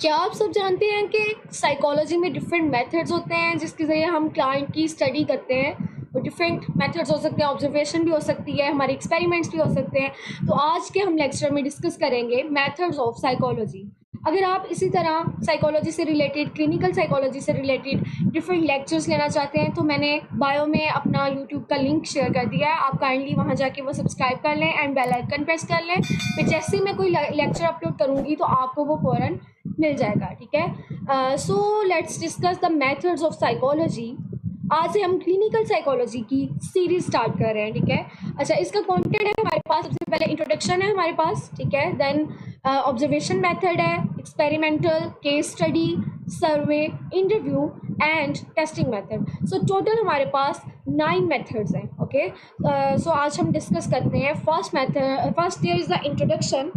क्या आप सब जानते हैं कि साइकोलॉजी में डिफरेंट मेथड्स होते हैं जिसके ज़रिए हम क्लाइंट की स्टडी करते हैं। वो डिफरेंट मेथड्स हो सकते हैं, ऑब्जर्वेशन भी हो सकती है, हमारे एक्सपेरिमेंट्स भी हो सकते हैं। तो आज के हम लेक्चर में डिस्कस करेंगे मेथड्स ऑफ साइकोलॉजी। अगर आप इसी तरह साइकोलॉजी से रिलेटेड, क्लिनिकल साइकोलॉजी से रिलेटेड डिफरेंट लेक्चर्स लेना चाहते हैं तो मैंने बायो में अपना यूट्यूब का लिंक शेयर कर दिया है। आप काइंडली वहाँ जाके वो सब्सक्राइब कर लें एंड बेल आइकन प्रेस कर लें। फिर जैसे ही मैं कोई लेक्चर अपलोड करूँगी तो आपको वो फ़ौरन मिल जाएगा। ठीक है। So let's discuss the methods of psychology. आज से हम क्लिनिकल साइकोलॉजी की सीरीज स्टार्ट कर रहे हैं। ठीक है। अच्छा, इसका कंटेंट है हमारे पास, सबसे पहले इंट्रोडक्शन है हमारे पास। ठीक है। देन ऑब्जर्वेशन मेथड है, experimental, case study, survey, interview and testing method. So total हमारे पास 9 मेथड्स हैं। ओके। सो आज हम डिस्कस करते हैं first method. First there is the introduction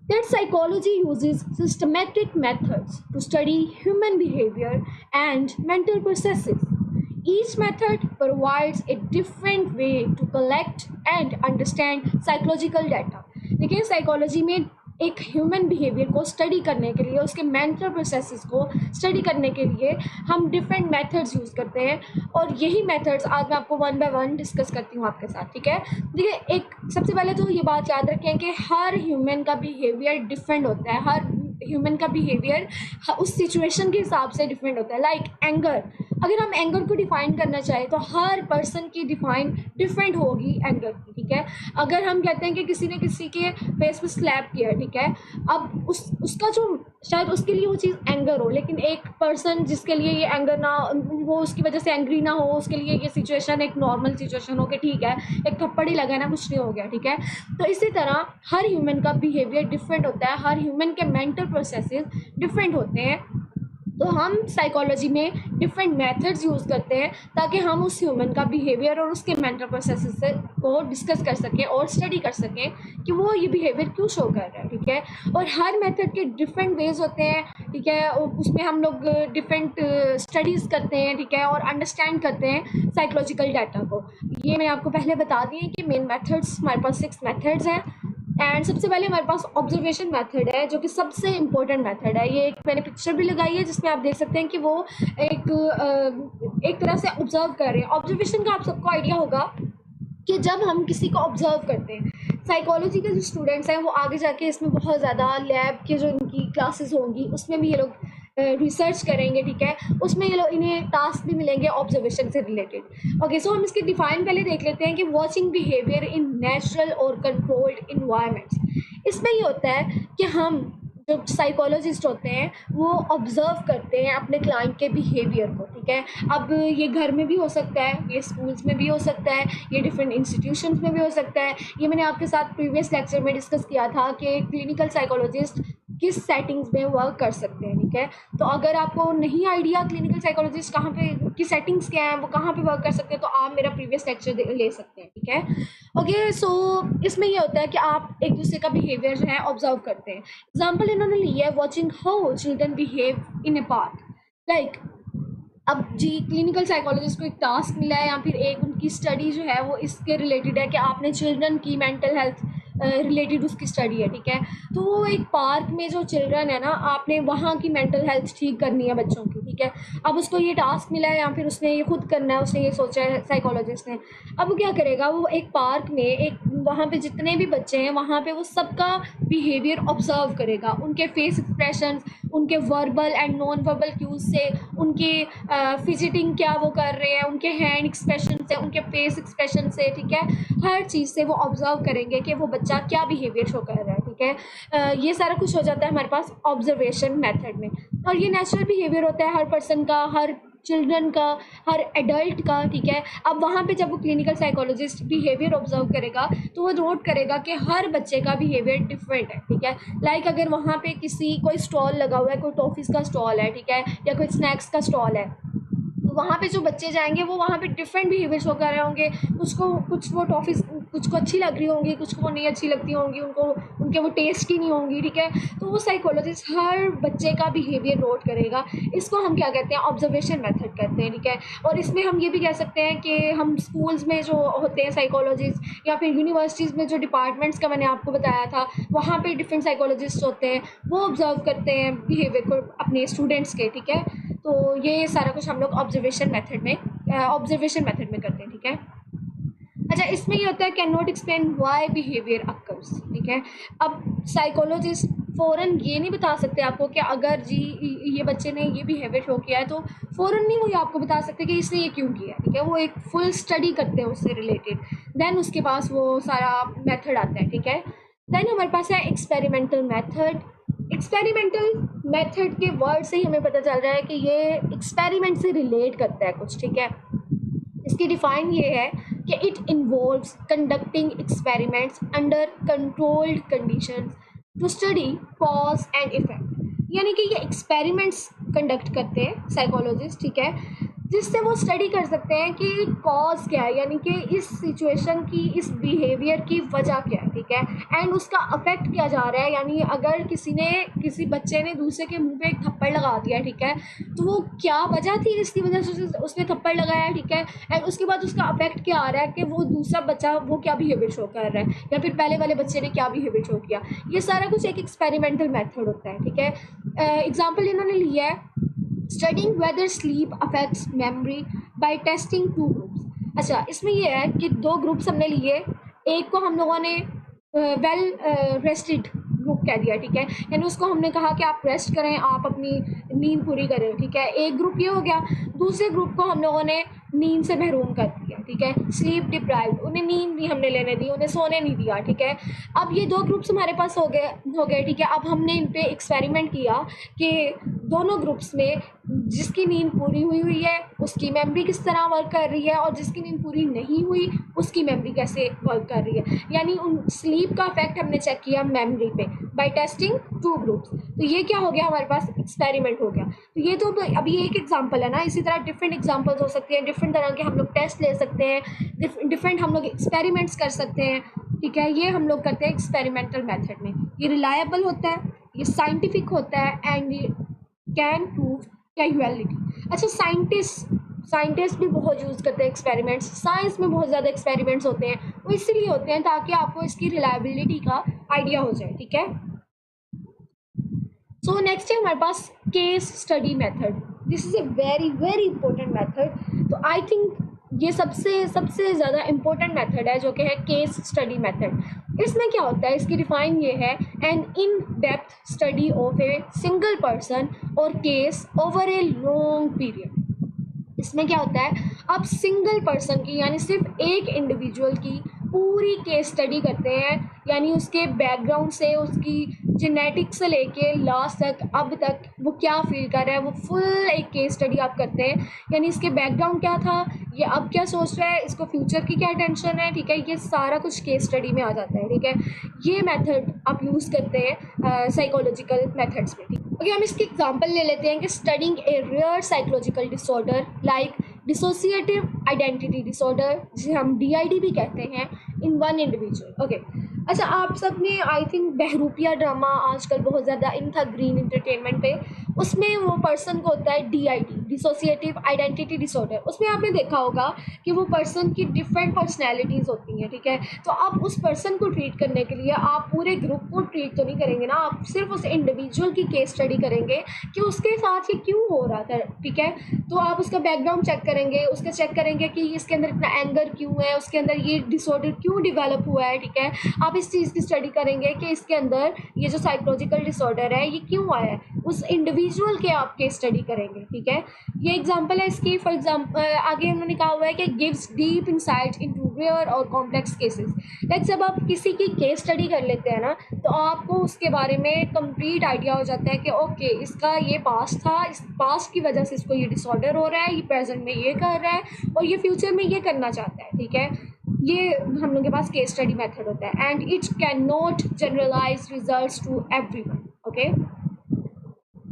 that psychology uses systematic methods to study human behavior and mental processes. Each method provides a different way to collect and understand psychological data. देखिए, psychology में एक human behaviour को study करने के लिए, उसके mental processes को study करने के लिए हम डिफरेंट मेथड्स यूज़ करते हैं। और यही मेथड्स आज मैं आपको वन बाय वन डिस्कस करती हूँ आपके साथ। ठीक है। देखिए, एक सबसे पहले तो ये बात याद रखें कि हर ह्यूमन का बिहेवियर डिफरेंट होता है। हर ह्यूमन का बिहेवियर उस सिचुएशन के हिसाब से डिफरेंट होता है। लाइक एंगर, अगर हम एंगर को डिफाइन करना चाहें तो हर पर्सन की डिफाइन डिफरेंट होगी एंगर की। ठीक है। अगर हम कहते हैं कि किसी ने किसी के फेस पे स्लैप किया, ठीक है, अब उसका जो शायद उसके लिए वो चीज़ एंगर हो, लेकिन एक पर्सन जिसके लिए ये एंगर ना, वो उसकी वजह से एंग्री ना हो, उसके लिए ये सिचुएशन एक नॉर्मल सिचुएशन हो कि ठीक है, एक थप्पड़ ही लगा ना, कुछ नहीं हो गया। ठीक है। तो इसी तरह हर ह्यूमन का बिहेवियर डिफरेंट होता है, हर ह्यूमन के मेंटल प्रोसेसेस डिफरेंट होते हैं। तो हम साइकोलॉजी में डिफरेंट मेथड्स यूज़ करते हैं ताकि हम उस ह्यूमन का बिहेवियर और उसके मेंटल प्रोसेसेस को डिस्कस कर सकें और स्टडी कर सकें कि वो ये बिहेवियर क्यों शो कर रहा है। ठीक है। और हर मेथड के डिफरेंट वेज होते हैं। ठीक है। उसमें हम लोग डिफरेंट स्टडीज़ करते हैं। ठीक है। और अंडरस्टैंड करते हैं साइकोलॉजिकल डाटा को। ये मैंने आपको पहले बता दिए कि मेन मेथड्स हमारे पास 6 मेथड्स हैं। एंड सबसे पहले हमारे पास ऑब्जर्वेशन मेथड है, जो कि सबसे इम्पोर्टेंट मेथड है। ये एक मैंने पिक्चर भी लगाई है जिसमें आप देख सकते हैं कि वो एक तरह से ऑब्जर्व कर रहे हैं। ऑब्जर्वेशन का आप सबको आइडिया होगा कि जब हम किसी को ऑब्जर्व करते हैं, साइकोलॉजी के जो स्टूडेंट्स हैं वो आगे जाके इसमें बहुत ज़्यादा लैब की जो इनकी क्लासेस होंगी उसमें भी ये लोग रिसर्च करेंगे। ठीक है। उसमें ये लोग, इन्हें टास्क भी मिलेंगे ऑब्जर्वेशन से रिलेटेड। ओके, सो हम इसके डिफाइन पहले देख लेते हैं कि वॉचिंग बिहेवियर इन नेचुरल और कंट्रोल्ड इन्वायरमेंट्स। इसमें ये होता है कि हम जो साइकोलॉजिस्ट होते हैं वो ऑब्जर्व करते हैं अपने क्लाइंट के बिहेवियर को। ठीक है। अब ये घर में भी हो सकता है, ये स्कूल्स में भी हो सकता है, ये डिफरेंट इंस्टीट्यूशंस में भी हो सकता है। ये मैंने आपके साथ प्रीवियस लेक्चर में डिस्कस किया था कि क्लिनिकल साइकोलॉजिस्ट किस सेटिंग्स में वर्क कर सकते हैं। ठीक है। तो अगर आपको नहीं आइडिया क्लिनिकल साइकोलॉजिस्ट कहाँ पे की सेटिंग्स क्या है, वो कहाँ पे वर्क कर सकते हैं, तो आप मेरा प्रीवियस लेक्चर ले सकते हैं। ठीक है। ओके, सो इसमें ये होता है कि आप एक दूसरे का बिहेवियर जो है ऑब्जर्व करते हैं। एग्जाम्पल इन्होंने ली है, watching how children behave in A park. Like, अब जी क्लिनिकल साइकोलॉजिस्ट को एक टास्क मिला है या फिर एक उनकी स्टडी जो है वो इसके रिलेटेड है कि आपने चिल्ड्रन की मेंटल हेल्थ रिलेटेड उसकी स्टडी है। ठीक है। तो वो एक पार्क में जो चिल्ड्रन है ना, आपने वहाँ की मेंटल हेल्थ ठीक करनी है बच्चों की। ठीक है। अब उसको ये टास्क मिला है या फिर उसने ये खुद करना है, उसने ये सोचा है साइकोलॉजिस्ट ने। अब वो क्या करेगा, वो एक पार्क में एक वहाँ पे जितने भी बच्चे हैं वहाँ पे वो सबका बिहेवियर ऑब्जर्व करेगा, उनके फेस एक्सप्रेशंस, उनके verbal and non verbal cues से, उनके फिजिटिंग क्या वो कर रहे हैं, उनके हैंड एक्सप्रेशन से, उनके फेस एक्सप्रेशन से। ठीक है। हर चीज़ से वो ऑब्जर्व करेंगे कि वो बच्चा क्या बिहेवियर शो कर रहा है। ठीक है। ये सारा कुछ हो जाता है हमारे पास ऑब्जर्वेशन मेथड में। और ये नेचुरल बिहेवियर होता है हर पर्सन का, हर चिल्ड्रन का, हर एडल्ट का। ठीक है। अब वहाँ पे जब वो क्लिनिकल साइकोलॉजिस्ट बिहेवियर ऑब्जर्व करेगा तो वो नोट करेगा कि हर बच्चे का बिहेवियर डिफरेंट है। ठीक है। लाइक अगर वहाँ पे किसी कोई स्टॉल लगा हुआ है, कोई टॉफीज़ का स्टॉल है, ठीक है, या कोई स्नैक्स का स्टॉल है, तो वहाँ पे जो बच्चे जाएंगे वो वहाँ पे डिफरेंट बिहेवियर शो कर रहे होंगे। कुछ वो टॉफ़ीज़ कुछ को अच्छी लग रही होंगी, कुछ को नहीं अच्छी लगती होंगी, उनको उनके वो टेस्ट की नहीं होंगी, ठीक है। तो वो साइकोलॉजिस्ट हर बच्चे का बिहेवियर नोट करेगा। इसको हम क्या कहते हैं, ऑब्जर्वेशन मेथड कहते हैं, ठीक है। और इसमें हम ये भी कह सकते हैं कि हम स्कूल्स में जो होते हैं साइकोलॉजिस्ट, या फिर यूनिवर्सिटीज़ में जो डिपार्टमेंट्स का मैंने आपको बताया था, वहाँ पे डिफरेंट साइकोलॉजिस्ट होते हैं, वो ऑब्जर्व करते हैं बिहेवियर को अपने स्टूडेंट्स के, ठीक है। तो ये सारा कुछ हम लोग ऑब्जर्वेशन मेथड में करते हैं, ठीक है। अच्छा, इसमें ये होता है can not explain why behaviour occurs, ठीक है। अब साइकोलॉजिस्ट फ़ौरन ये नहीं बता सकते आपको कि अगर जी ये बच्चे ने ये बिहेवियर शो किया है तो फ़ौरन नहीं वो ये आपको बता सकते कि इसने ये क्यों किया, ठीक है। वो एक फुल स्टडी करते हैं उससे रिलेटेड, देन उसके पास वो सारा मेथड आता है, ठीक है। देन हमारे पास है एक्सपेरिमेंटल मेथड। एक्सपेरिमेंटल मेथड के वर्ड से ही हमें पता चल रहा है कि ये एक्सपेरिमेंट से रिलेट करता है कुछ, ठीक है। इसकी डिफाइन ये है कि it involves conducting experiments under controlled conditions to study cause and effect. यानी कि ये एक्सपेरिमेंट्स कंडक्ट करते हैं साइकोलॉजिस्ट, ठीक है, जिससे वो स्टडी कर सकते हैं कि कॉज क्या है, यानी कि इस सिचुएशन की, इस बिहेवियर की वजह क्या है, ठीक है, एंड उसका अफेक्ट क्या जा रहा है। यानी अगर किसी बच्चे ने दूसरे के मुंह पे एक थप्पड़ लगा दिया, ठीक है, तो वो क्या वजह थी जिसकी वजह से उसने थप्पड़ लगाया, ठीक है, एंड उसके बाद उसका अफेक्ट क्या आ रहा है कि वो दूसरा बच्चा वो क्या बिहेवियर शो कर रहा है, या फिर पहले वाले बच्चे ने क्या बिहेवियर शो किया। ये सारा कुछ एक एक्सपेरिमेंटल मेथड होता है, ठीक है। एग्जाम्पल इन्होंने लिया है studying whether sleep affects memory by testing 2 groups. अच्छा, इसमें यह है कि 2 ग्रुप्स हमने लिए, एक को हम लोगों ने वेल रेस्टेड ग्रुप कह दिया, ठीक है, यानी उसको हमने कहा कि आप रेस्ट करें, आप अपनी नींद पूरी करें, ठीक है, एक ग्रुप ये हो गया। दूसरे ग्रुप को हम लोगों ने नींद से महरूम कर दिया, ठीक है, स्लीप डिप्राइव्ड, उन्हें नींद नहीं हमने लेने दी, उन्हें सोने नहीं दिया, ठीक है। अब ये 2 ग्रुप्स हमारे पास हो गए, ठीक है। अब हमने इन पे एक्सपेरिमेंट किया कि दोनों ग्रुप्स में जिसकी नींद पूरी हुई है उसकी मेमोरी किस तरह वर्क कर रही है, और जिसकी नींद पूरी नहीं हुई उसकी मेमोरी कैसे वर्क कर रही है। यानी उन स्लीप का इफेक्ट हमने चेक किया मेमोरी पे बाय टेस्टिंग 2 ग्रुप्स। तो ये क्या हो गया, हमारे पास एक्सपेरिमेंट हो गया। तो ये तो अभी एक एग्जांपल है ना, इसी तरह डिफरेंट एग्जांपल्स हो सकती हैं, डिफरेंट तरह के हम लोग टेस्ट ले सकते हैं, डिफरेंट हम लोग एक्सपेरिमेंट्स कर सकते हैं, ठीक है। ये हम लोग करते हैं एक्सपेरिमेंटल मेथड में। ये रिलायबल होता है, ये साइंटिफिक होता है, एंड ये कैन प्रूव कैजुअलिटी। अच्छा, साइंटिस्ट भी बहुत यूज़ करते हैं एक्सपेरिमेंट्स, साइंस में बहुत ज़्यादा एक्सपेरिमेंट्स होते हैं, वो इसलिए होते हैं ताकि आपको इसकी रिलायबिलिटी का आइडिया हो जाए, ठीक है। सो नेक्स्ट है हमारे पास case study method. This is a very very important method. तो आई थिंक ये सबसे ज़्यादा इम्पोर्टेंट मेथड है जो कि है केस स्टडी मेथड। इसमें क्या होता है, इसकी डिफाइन ये है an in depth study of a single person और case over a long period. इसमें क्या होता है, आप सिंगल पर्सन की यानी सिर्फ एक इंडिविजुअल की पूरी केस स्टडी करते हैं, यानी उसके बैकग्राउंड से, उसकी जेनेटिक्स से लेके लास्ट तक, अब तक वो क्या फील कर रहा है, वो फुल एक केस स्टडी आप करते हैं। यानी इसके बैकग्राउंड क्या था, ये अब क्या सोच रहा है, इसको फ्यूचर की क्या टेंशन है, ठीक है, ये सारा कुछ केस स्टडी में आ जाता है, ठीक है। ये मेथड आप यूज़ करते हैं साइकोलॉजिकल मेथड्स में, ठीक। ओके, हम इसकी एग्जांपल ले लेते हैं कि studying a rare psychological disorder like dissociative identity disorder, जिसे हम DID भी कहते हैं, इन वन इंडिविजुअल। ओके, अच्छा, आप सब ने आई थिंक बहरूपिया ड्रामा आजकल बहुत ज़्यादा इन था ग्रीन एंटरटेनमेंट पे, उसमें वो पर्सन को होता है DID, डिसोसिएटिव आइडेंटिटी डिसऑर्डर। उसमें आपने देखा होगा कि वो पर्सन की डिफरेंट पर्सनैलिटीज़ होती हैं, ठीक है। तो आप उस पर्सन को ट्रीट करने के लिए आप पूरे ग्रुप को ट्रीट तो नहीं करेंगे ना, आप सिर्फ उस इंडिविजुअल की केस स्टडी करेंगे कि उसके साथ ये क्यों हो रहा था, ठीक है। तो आप उसका बैकग्राउंड चेक करेंगे, उसका चेक करेंगे कि इसके अंदर इतना एंगर क्यों है, उसके अंदर ये डिसऑर्डर क्यों डिवेलप हुआ है, ठीक है। आप इस चीज़ की स्टडी करेंगे कि इसके अंदर ये जो साइकोलॉजिकल डिसऑर्डर है ये क्यों आया है, उस इंडिविजुअल के आप केस स्टडी करेंगे, ठीक है। ये एग्जांपल है इसकी। फॉर एग्जांपल आगे उन्होंने कहा हुआ है कि gives deep insight into rare और कॉम्प्लेक्स केसेस। लाइक जब आप किसी की केस स्टडी कर लेते हैं ना, तो आपको उसके बारे में कंप्लीट आइडिया हो जाता है कि ओके, इसका ये पास्ट था, इस पास्ट की वजह से इसको ये डिसऑर्डर हो रहा है, ये प्रेजेंट में ये कर रहा है और ये फ्यूचर में ये करना चाहता है, ठीक है। ये हम लोग के पास केस स्टडी मेथड होता है, and it can not generalize results to everyone. Okay,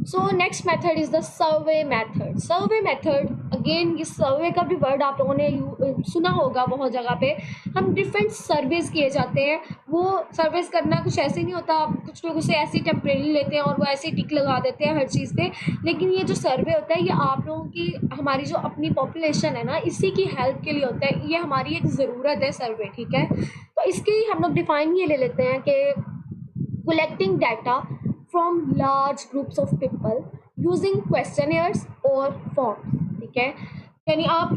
so next method is the survey method. Survey method, अगेन ये सर्वे का भी वर्ड आप लोगों ने सुना होगा बहुत जगह पे। हम डिफरेंट सर्वेज किए जाते हैं। वो सर्वेज करना कुछ ऐसे नहीं होता, कुछ लोग उसे ऐसे ही टेम्परेरी लेते हैं और वो ऐसे ही टिक लगा देते हैं हर चीज़ पे। लेकिन ये जो सर्वे होता है ये आप लोगों की, हमारी जो अपनी पॉपुलेशन है ना, इसी की हेल्प के लिए होता है। ये हमारी एक ज़रूरत है सर्वे, ठीक है। तो इसकी हम लोग डिफाइन ये ले लेते हैं कि collecting data from large groups of people using questionnaires or forms, ठीक है। यानी आप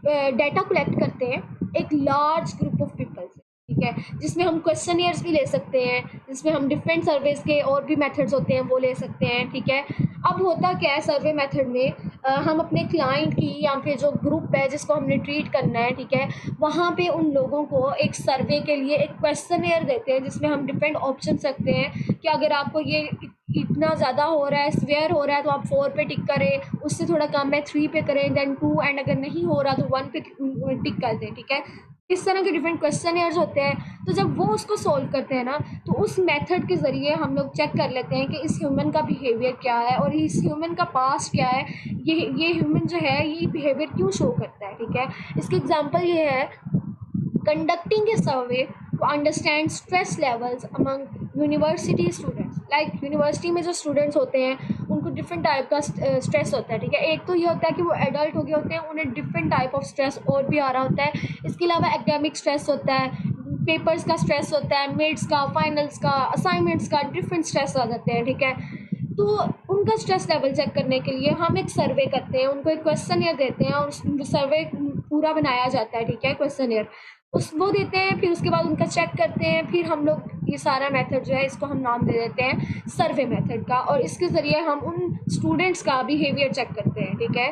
डाटा कलेक्ट करते हैं एक लार्ज ग्रुप ऑफ पीपल से, ठीक है, जिसमें हम क्वेश्चनियर्स भी ले सकते हैं, जिसमें हम डिफरेंट सर्वेज के और भी मेथड्स होते हैं वो ले सकते हैं, ठीक है। अब होता क्या है सर्वे मेथड में, हम अपने क्लाइंट की या फिर जो ग्रुप है जिसको हमने ट्रीट करना है, ठीक है, वहाँ पे उन लोगों को एक सर्वे के लिए एक क्वेश्चनियर देते हैं जिसमें हम डिफरेंट ऑप्शन रखते हैं कि अगर आपको ये इतना ज़्यादा हो रहा है, स्वेयर हो रहा है, तो आप 4 पे टिक करें, उससे थोड़ा कम है 3 पे करें, देन 2, एंड अगर नहीं हो रहा तो 1 पे टिक कर दें, ठीक है। इस तरह के डिफरेंट क्वेश्चनियर्स होते हैं। तो जब वो उसको सोल्व करते हैं ना, तो उस मेथड के ज़रिए हम लोग चेक कर लेते हैं कि इस ह्यूमन का बिहेवियर क्या है और इस ह्यूमन का पास्ट क्या है, ये ह्यूमन जो है ये बिहेवियर क्यों शो करता है, ठीक है। इसकी एग्जांपल ये है, conducting a survey to understand stress levels among university students। Like university में जो स्टूडेंट्स होते हैं उनको डिफरेंट टाइप का स्ट्रेस होता है, ठीक है। एक तो ये होता है कि वो एडल्ट हो गए होते हैं, उन्हें डिफरेंट टाइप ऑफ स्ट्रेस और भी आ रहा होता है। इसके अलावा एकेडमिक स्ट्रेस होता है, पेपर्स का स्ट्रेस होता है, मिड्स का, फाइनल्स का, असाइनमेंट्स का, डिफरेंट स्ट्रेस आ जाते हैं, ठीक है। तो उनका स्ट्रेस लेवल चेक करने के लिए हम एक सर्वे करते हैं, उनको एक क्वेश्चनियर देते हैं और सर्वे पूरा बनाया जाता है, ठीक है, क्वेश्चनियर उस वो देते हैं। फिर उसके बाद उनका चेक करते हैं, फिर हम लोग ये सारा मेथड जो है इसको हम नाम दे देते हैं सर्वे मेथड का, और इसके ज़रिए हम उन स्टूडेंट्स का बिहेवियर चेक करते हैं, ठीक है।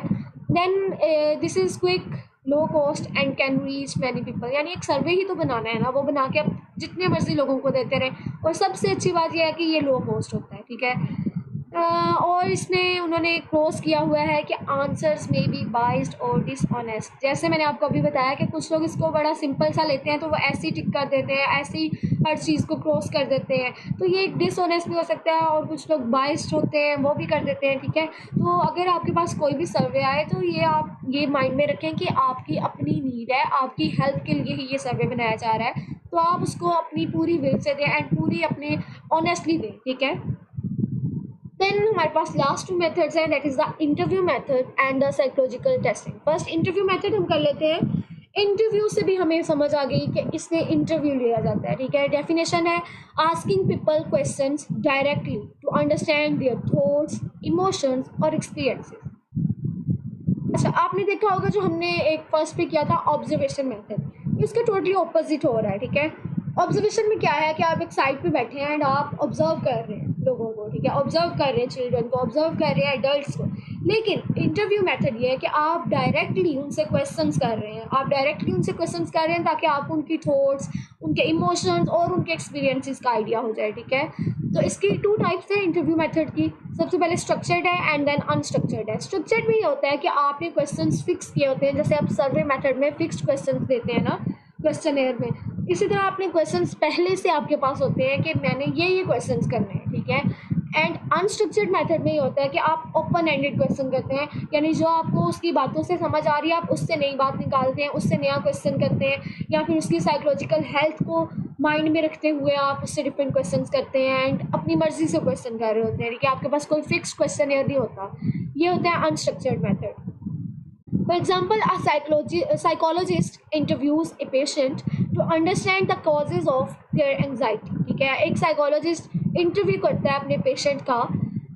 Then this is quick, low cost and can reach many people. यानी एक सर्वे ही तो बनाना है ना, वो बना के आप जितने मर्जी लोगों को देते रहें। और सबसे अच्छी बात यह है कि ये लो कॉस्ट होता है, ठीक है। और इसमें उन्होंने क्लोज किया हुआ है कि आंसर्स में बी बाइस्ड और डिसऑनेस्ट। जैसे मैंने आपको अभी बताया कि कुछ लोग इसको बड़ा सिंपल सा लेते हैं, तो वो ऐसे ही टिक कर देते हैं, ऐसे ही हर चीज़ को क्रॉस कर देते हैं, तो ये डिसऑनेस्ट भी हो सकता है। और कुछ लोग बाइस्ड होते हैं, वो भी कर देते हैं, ठीक है। तो अगर आपके पास कोई भी सर्वे आए तो ये आप ये माइंड में रखें कि आपकी अपनी नीड है, आपकी हेल्प के लिए ही ये सर्वे बनाया जा रहा है, तो आप उसको अपनी पूरी विल से दें एंड पूरी अपनी ऑनेस्टली दें, ठीक है। देन हमारे पास लास्ट 2 मेथड्स हैं, that is the interview method and the psychological testing. First interview method हम कर लेते हैं। इंटरव्यू से भी हमें समझ आ गई कि इसमें इंटरव्यू लिया जाता है, ठीक है। डेफिनेशन है asking people questions directly to understand their thoughts, emotions और एक्सपीरियंसेस। अच्छा, आपने देखा होगा जो हमने एक फर्स्ट पे किया था ऑब्जर्वेशन मेथड, इसका टोटली ऑपोजिट हो रहा है, ठीक है। ऑब्जर्वेशन में क्या है कि आप एक साइड पे बैठे हैं एंड आप ऑब्जर्व कर रहे हैं लोगों को, ठीक है, ऑब्जर्व कर रहे हैं चिल्ड्रन को, ऑब्जर्व कर रहे हैं एडल्ट्स को। लेकिन इंटरव्यू मेथड ये है कि आप डायरेक्टली उनसे क्वेश्चंस कर रहे हैं, आप डायरेक्टली उनसे क्वेश्चंस कर रहे हैं ताकि आपको उनकी थॉट्स, उनके इमोशंस और उनके एक्सपीरियंसेस का आइडिया हो जाए, ठीक है। तो इसकी 2 टाइप्स हैं इंटरव्यू मेथड की। सबसे पहले स्ट्रक्चर्ड है एंड देन अनस्ट्रक्चर्ड है। स्ट्रक्चर्ड में ये होता है कि आपने क्वेश्चंस फिक्स किए होते हैं, जैसे आप सर्वे मेथड में फिक्स्ड क्वेश्चंस देते हैं ना क्वेश्चनेयर में, इसी तरह आपने क्वेश्चंस पहले से आपके पास होते हैं कि मैंने ये क्वेश्चंस करने हैं, ठीक है। एंड अनस्ट्रक्चर्ड मेथड में ये होता है कि आप ओपन एंडेड क्वेश्चन करते हैं, यानी जो आपको उसकी बातों से समझ आ रही है आप उससे नई बात निकालते हैं, उससे नया क्वेश्चन करते हैं, या फिर उसकी साइकोलॉजिकल हेल्थ को माइंड में रखते हुए आप उससे डिफरेंट क्वेश्चंस करते हैं एंड अपनी मर्जी से क्वेश्चन कर रहे होते हैं, ठीक है। आपके पास कोई फिक्स्ड क्वेश्चन नहीं होता। ये होता है unstructured method. For example, a psychologist interviews a patient to understand the causes of their anxiety, ठीक है। एक साइकोलॉजिस्ट इंटरव्यू करता है अपने पेशेंट का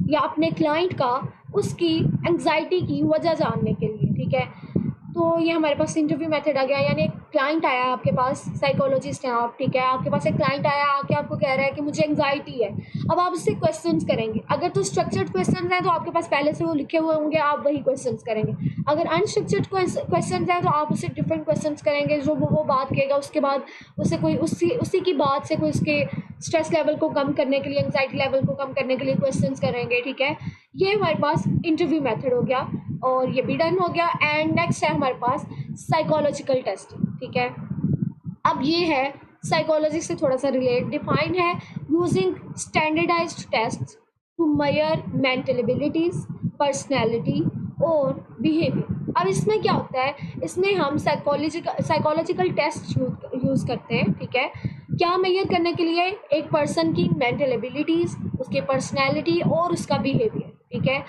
या अपने क्लाइंट का उसकी एंग्जाइटी की वजह जानने के लिए, ठीक है। तो ये हमारे पास इंटरव्यू मेथड आ गया, यानी एक क्लाइंट आया आपके पास, साइकोलॉजिस्ट हैं आप, ठीक है, आपके पास एक क्लाइंट आया आके आपको कह रहा है कि मुझे एंग्जाइटी है। अब आप उससे क्वेश्चंस करेंगे, अगर तो स्ट्रक्चर्ड क्वेश्चंस हैं तो आपके पास पहले से वो लिखे हुए होंगे, आप वही क्वेश्चंस करेंगे। अगर अनस्ट्रक्चर्ड क्वेश्चंस हैं तो आप उससे डिफरेंट क्वेश्चंस करेंगे, जो वो बात कहेगा उसके बाद उससे कोई उसी की बात से कोई उसके स्ट्रेस लेवल को कम करने के लिए, एंग्जाइटी लेवल को कम करने के लिए क्वेश्चंस करेंगे, ठीक है। ये हमारे पास इंटरव्यू मेथड हो गया और ये भी डन हो गया। एंड नेक्स्ट है हमारे पास साइकोलॉजिकल टेस्टिंग, ठीक है। अब ये है साइकोलॉजी से थोड़ा सा रिलेट, डिफाइन है using standardised test to measure mental abilities, personality और बिहेवियर। अब इसमें क्या होता है, इसमें हम साइकोलॉजिकल टेस्ट यूज़ करते हैं, ठीक है। क्या मेजर करने के लिए, एक पर्सन की मेंटल एबिलिटीज़, उसके पर्सनैलिटी और उसका बिहेवियर, ठीक है।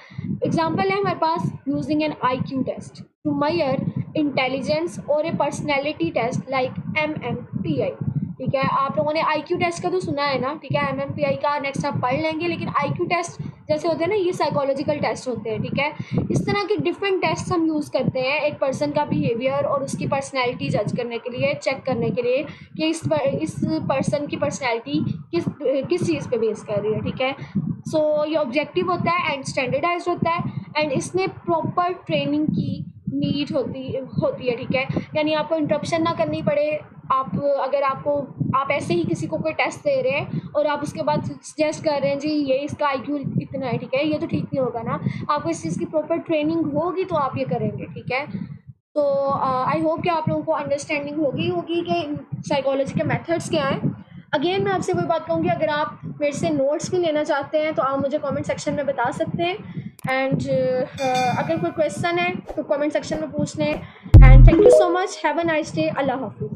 एग्जाम्पल है हमारे पास using an IQ test to measure intelligence और a personality test like MMPI, ठीक है। आप लोगों ने IQ टेस्ट का तो सुना है ना, ठीक है। MMPI का नेक्स्ट आप पढ़ लेंगे, लेकिन IQ टेस्ट जैसे होते हैं ना, ये साइकोलॉजिकल टेस्ट होते हैं, ठीक है। इस तरह के डिफरेंट टेस्ट हम यूज़ करते हैं एक पर्सन का बिहेवियर और उसकी पर्सनैलिटी जज करने के लिए, चेक करने के लिए कि इस पर्सन की पर्सनैलिटी किस चीज़ पे बेस कर रही है, ठीक है। सो ये ऑब्जेक्टिव होता है एंड स्टैंडर्डाइज होता है, एंड इसमें प्रॉपर ट्रेनिंग की नीड होती है, ठीक है। यानी आपको इंटरप्शन ना करनी पड़े। अगर आप ऐसे ही किसी को कोई टेस्ट दे रहे हैं और आप उसके बाद सजेस्ट कर रहे हैं जी ये इसका IQ इतना है, ठीक है, ये तो ठीक नहीं होगा ना। आपको इस चीज़ की प्रॉपर ट्रेनिंग होगी तो आप ये करेंगे, ठीक है। तो आई होप कि आप लोगों को अंडरस्टैंडिंग होगी कि साइकोलॉजी के मेथड्स क्या हैं। अगेन मैं आपसे कोई बात कहूँगी, अगर आप मेरे से नोट्स भी लेना चाहते हैं तो आप मुझे कमेंट सेक्शन में बता सकते हैं, एंड अगर कोई क्वेश्चन है तो कमेंट सेक्शन में पूछ लें। And thank you so much, have a nice day, अल्लाह हाफिज़।